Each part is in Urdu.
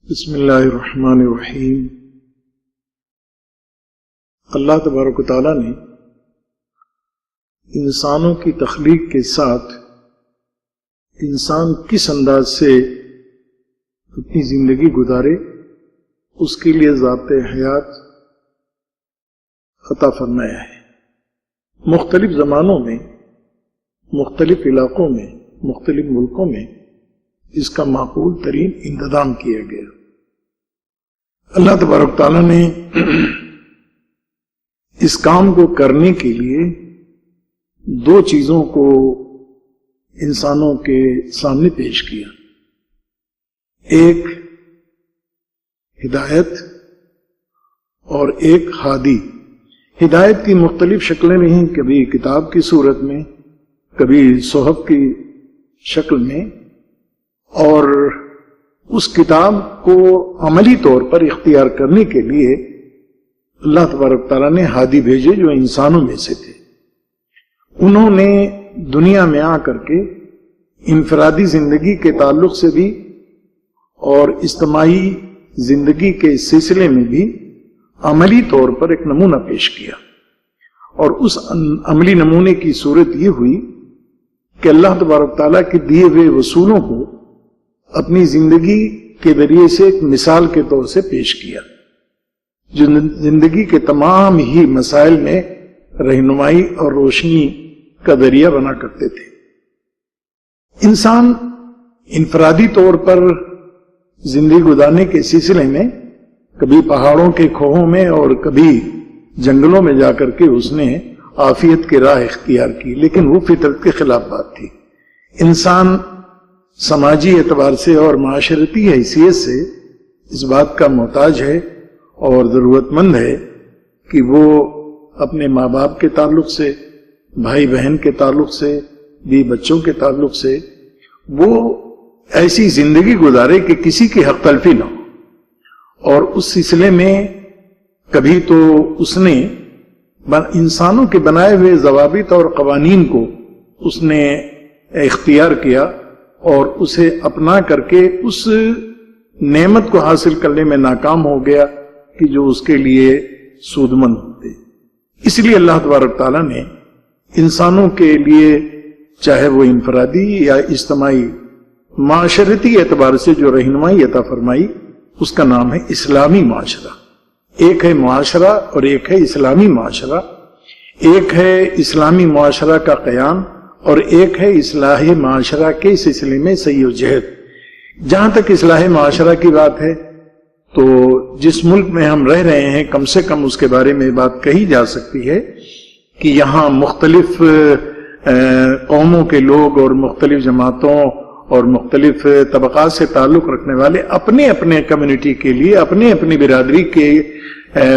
بسم اللہ الرحمن الرحیم۔ اللہ تبارک و تعالیٰ نے انسانوں کی تخلیق کے ساتھ انسان کس انداز سے اپنی زندگی گزارے اس کے لیے ضابطۂ حیات عطا فرمایا ہے۔ مختلف زمانوں میں، مختلف علاقوں میں، مختلف ملکوں میں اس کا معقول ترین انتظام کیا گیا۔ اللہ تبارک تعالیٰ نے اس کام کو کرنے کے لیے دو چیزوں کو انسانوں کے سامنے پیش کیا، ایک ہدایت اور ایک ہادی۔ ہدایت کی مختلف شکلیں رہیں، کبھی کتاب کی صورت میں، کبھی صحف کی شکل میں، اور اس کتاب کو عملی طور پر اختیار کرنے کے لیے اللہ تبارک تعالیٰ نے ہادی بھیجے جو انسانوں میں سے تھے۔ انہوں نے دنیا میں آ کر کے انفرادی زندگی کے تعلق سے بھی اور اجتماعی زندگی کے سلسلے میں بھی عملی طور پر ایک نمونہ پیش کیا، اور اس عملی نمونے کی صورت یہ ہوئی کہ اللہ تبارک تعالیٰ کے دیے ہوئے رسولوں کو اپنی زندگی کے ذریعے سے ایک مثال کے طور سے پیش کیا، جو زندگی کے تمام ہی مسائل میں رہنمائی اور روشنی کا ذریعہ بنا کرتے تھے۔ انسان انفرادی طور پر زندگی گزارنے کے سلسلے میں کبھی پہاڑوں کے کھوہوں میں اور کبھی جنگلوں میں جا کر کے اس نے عافیت کی راہ اختیار کی، لیکن وہ فطرت کے خلاف بات تھی۔ انسان سماجی اعتبار سے اور معاشرتی حیثیت سے اس بات کا محتاج ہے اور ضرورت مند ہے کہ وہ اپنے ماں باپ کے تعلق سے، بھائی بہن کے تعلق سے، بیوی بچوں کے تعلق سے وہ ایسی زندگی گزارے کہ کسی کی حق تلفی نہ ہو، اور اس سلسلے میں کبھی تو اس نے انسانوں کے بنائے ہوئے ضوابط اور قوانین کو اس نے اختیار کیا اور اسے اپنا کر کے اس نعمت کو حاصل کرنے میں ناکام ہو گیا کہ جو اس کے لیے سودمند ہوتے۔ اس لیے اللہ تبارک تعالیٰ نے انسانوں کے لیے چاہے وہ انفرادی یا اجتماعی معاشرتی اعتبار سے جو رہنمائی عطا فرمائی، اس کا نام ہے اسلامی معاشرہ۔ ایک ہے معاشرہ اور ایک ہے اسلامی معاشرہ۔ ایک ہے اسلامی معاشرہ کا قیام اور ایک ہے اصلاح معاشرہ کے سلسلے میں سعی و جہد۔ جہاں تک اصلاح معاشرہ کی بات ہے تو جس ملک میں ہم رہ رہے ہیں کم سے کم اس کے بارے میں بات کہی جا سکتی ہے کہ یہاں مختلف قوموں کے لوگ اور مختلف جماعتوں اور مختلف طبقات سے تعلق رکھنے والے اپنے اپنے کمیونٹی کے لیے، اپنے اپنی برادری کے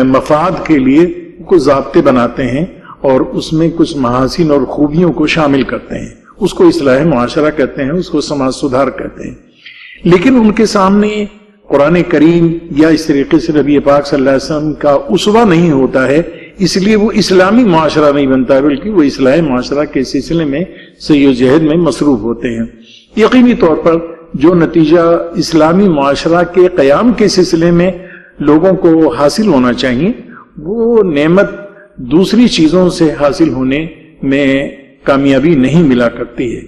مفاد کے لیے کچھ ضابطے بناتے ہیں اور اس میں کچھ محاسن اور خوبیوں کو شامل کرتے ہیں۔ اس کو اصلاح معاشرہ کہتے ہیں، اس کو سماج سدھار کہتے ہیں۔ لیکن ان کے سامنے قرآن کریم یا اس طریقے سے نبی پاک صلی اللہ علیہ وسلم کا اسوہ نہیں ہوتا ہے، اس لیے وہ اسلامی معاشرہ نہیں بنتا ہے، بلکہ وہ اصلاح معاشرہ کے سلسلے میں سعی و جہد میں مصروف ہوتے ہیں۔ یقینی طور پر جو نتیجہ اسلامی معاشرہ کے قیام کے سلسلے میں لوگوں کو حاصل ہونا چاہیے، وہ نعمت دوسری چیزوں سے حاصل ہونے میں کامیابی نہیں ملا کرتی ہے۔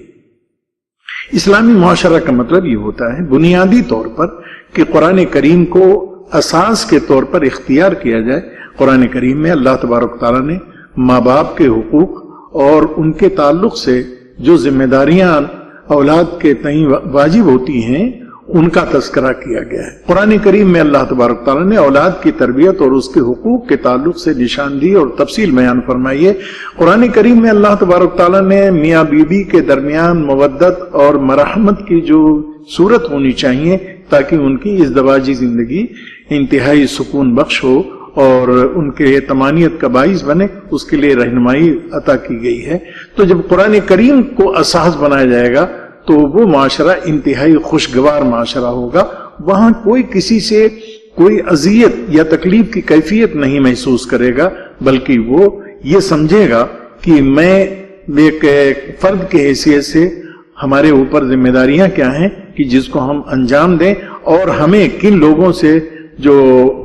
اسلامی معاشرہ کا مطلب یہ ہوتا ہے بنیادی طور پر کہ قرآن کریم کو اساس کے طور پر اختیار کیا جائے۔ قرآن کریم میں اللہ تبارک تعالیٰ نے ماں باپ کے حقوق اور ان کے تعلق سے جو ذمہ داریاں اولاد کے تئیں واجب ہوتی ہیں ان کا تذکرہ کیا گیا ہے۔ قرآن کریم میں اللہ تبارک تعالیٰ نے اولاد کی تربیت اور اس کے حقوق کے تعلق سے نشاندہی اور تفصیل بیان فرمائی ہے۔ قرآن کریم میں اللہ تبارک تعالیٰ نے میاں بیوی کے درمیان مودت اور مرحمت کی جو صورت ہونی چاہیے تاکہ ان کی ازدواجی زندگی انتہائی سکون بخش ہو اور ان کے طمانینت کا باعث بنے، اس کے لیے رہنمائی عطا کی گئی ہے۔ تو جب قرآن کریم کو اساس بنایا جائے گا تو وہ معاشرہ انتہائی خوشگوار معاشرہ ہوگا۔ وہاں کوئی کسی سے کوئی اذیت یا تکلیف کی کیفیت نہیں محسوس کرے گا، بلکہ وہ یہ سمجھے گا کہ میں ایک فرد کی حیثیت سے ہمارے اوپر ذمہ داریاں کیا ہیں کہ جس کو ہم انجام دیں، اور ہمیں کن لوگوں سے جو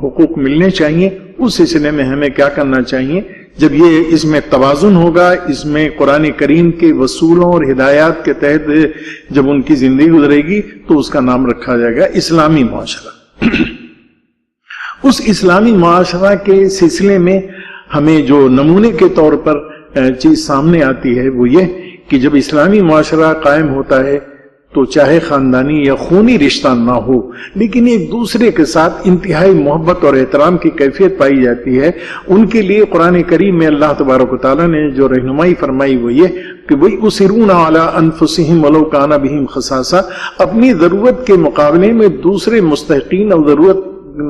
حقوق ملنے چاہیے اس سلسلے میں ہمیں کیا کرنا چاہیے۔ جب یہ اس میں توازن ہوگا، اس میں قرآن کریم کے وصولوں اور ہدایات کے تحت جب ان کی زندگی گزرے گی تو اس کا نام رکھا جائے گا اسلامی معاشرہ۔ اس اسلامی معاشرہ کے سلسلے میں ہمیں جو نمونے کے طور پر چیز سامنے آتی ہے وہ یہ کہ جب اسلامی معاشرہ قائم ہوتا ہے تو چاہے خاندانی یا خونی رشتہ نہ ہو، لیکن ایک دوسرے کے ساتھ انتہائی محبت اور احترام کی کیفیت پائی جاتی ہے۔ ان کے لیے قرآن کریم میں اللہ تبارک و تعالیٰ نے جو رہنمائی فرمائی وہ یہ کہ وَيُؤْثِرُونَ عَلَىٰ أَنفُسِهِمْ وَلَوْ كَانَ بِهِمْ خَصَاصَةٌ، اپنی ضرورت کے مقابلے میں دوسرے مستحقین اور ضرورت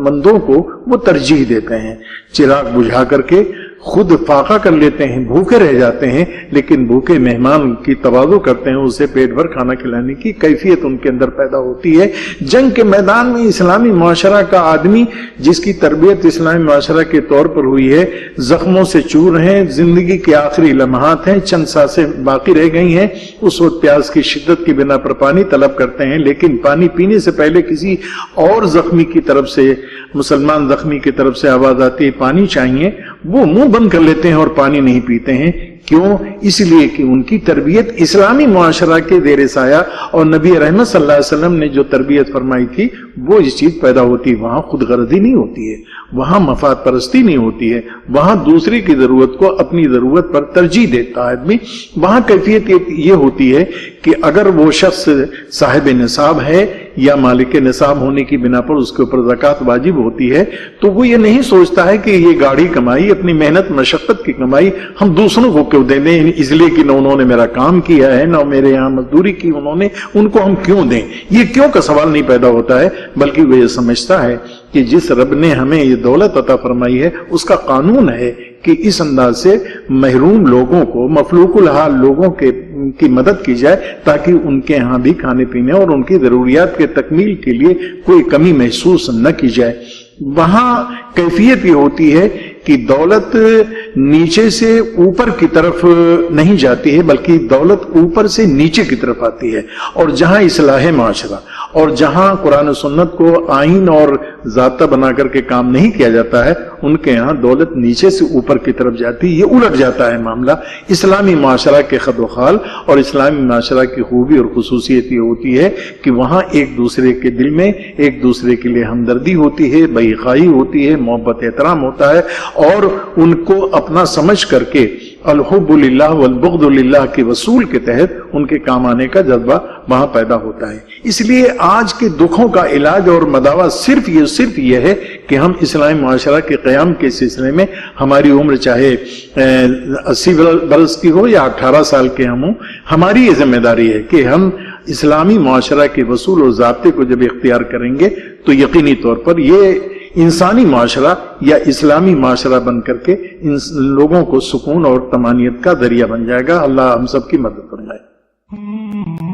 مندوں کو وہ ترجیح دیتے ہیں۔ چراغ بجھا کر کے خود فاقہ کر لیتے ہیں، بھوکے رہ جاتے ہیں، لیکن بھوکے مہمان کی تواضع کرتے ہیں، اسے پیٹ بھر کھانا کھلانے کی کیفیت ان کے اندر پیدا ہوتی ہے۔ جنگ کے میدان میں اسلامی معاشرہ کا آدمی جس کی تربیت اسلامی معاشرہ کے طور پر ہوئی ہے، زخموں سے چور ہیں، زندگی کے آخری لمحات ہیں، چند سانسیں باقی رہ گئی ہیں، اس وقت پیاس کی شدت کی بنا پر پانی طلب کرتے ہیں، لیکن پانی پینے سے پہلے کسی اور زخمی کی طرف سے، مسلمان زخمی کی طرف سے آواز آتی ہے پانی چاہیے، وہ منہ بند کر لیتے ہیں اور پانی نہیں پیتے ہیں۔ کیوں؟ اس لیے کہ ان کی تربیت اسلامی معاشرہ کے زیر سایہ، اور نبی رحمت صلی اللہ علیہ وسلم نے جو تربیت فرمائی تھی وہ اس چیز پیدا ہوتی ہے۔ وہاں خود غرضی نہیں ہوتی ہے، وہاں مفاد پرستی نہیں ہوتی ہے، وہاں دوسرے کی ضرورت کو اپنی ضرورت پر ترجیح دیتا ہے آدمی۔ وہاں کیفیت یہ ہوتی ہے کہ اگر وہ شخص صاحب نصاب ہے یا مالک نصاب ہونے کی بنا پر اس کے اوپر زکوٰۃ واجب ہوتی ہے، تو وہ یہ نہیں سوچتا ہے کہ یہ گاڑی کمائی، اپنی محنت مشقت کی کمائی ہم دوسروں کو کیوں دیں دیں، اس لیے کہ نہ انہوں نے میرا کام کیا ہے، نہ میرے یہاں مزدوری کی انہوں نے، ان کو ہم کیوں دیں۔ یہ کیوں کا سوال نہیں پیدا ہوتا ہے، بلکہ وہ یہ سمجھتا ہے کہ جس رب نے ہمیں یہ دولت عطا فرمائی ہے اس کا قانون ہے کہ اس انداز سے محروم لوگوں کو، مفلوق الحال لوگوں کی مدد کی جائے تاکہ ان کے ہاں بھی کھانے پینے اور ان کی ضروریات کے تکمیل کے لیے کوئی کمی محسوس نہ کی جائے۔ وہاں کیفیت یہ ہوتی ہے کہ دولت نیچے سے اوپر کی طرف نہیں جاتی ہے، بلکہ دولت اوپر سے نیچے کی طرف آتی ہے، اور جہاں اصلاح معاشرہ اور جہاں قرآن و سنت کو آئین اور ضابطہ بنا کر کے کام نہیں کیا جاتا ہے، ان کے ہاں دولت نیچے سے اوپر کی طرف جاتی ہے۔ یہ الٹ جاتا ہے معاملہ۔ اسلامی معاشرہ کے خد و خال اور اسلامی معاشرہ کی خوبی اور خصوصیت یہ ہوتی ہے کہ وہاں ایک دوسرے کے دل میں ایک دوسرے کے لیے ہمدردی ہوتی ہے، بے-خواہی ہوتی ہے، محبت احترام ہوتا ہے، اور ان کو اپنا سمجھ کر کے الحب للہ والبغض للہ کے وصول کے تحت ان کے کام آنے کا جذبہ وہاں پیدا ہوتا ہے۔ اس لیے آج کے دکھوں کا علاج اور مداوع صرف یہ ہے کہ ہم اسلامی معاشرہ کے قیام کے سلسلے میں، ہماری عمر چاہے 80 برس کی ہو یا 18 سال کے ہم ہوں، ہماری یہ ذمہ داری ہے کہ ہم اسلامی معاشرہ کے وصول اور ضابطے کو جب اختیار کریں گے تو یقینی طور پر یہ انسانی معاشرہ یا اسلامی معاشرہ بن کر کے ان لوگوں کو سکون اور طمانینت کا ذریعہ بن جائے گا۔ اللہ ہم سب کی مدد فرمائے۔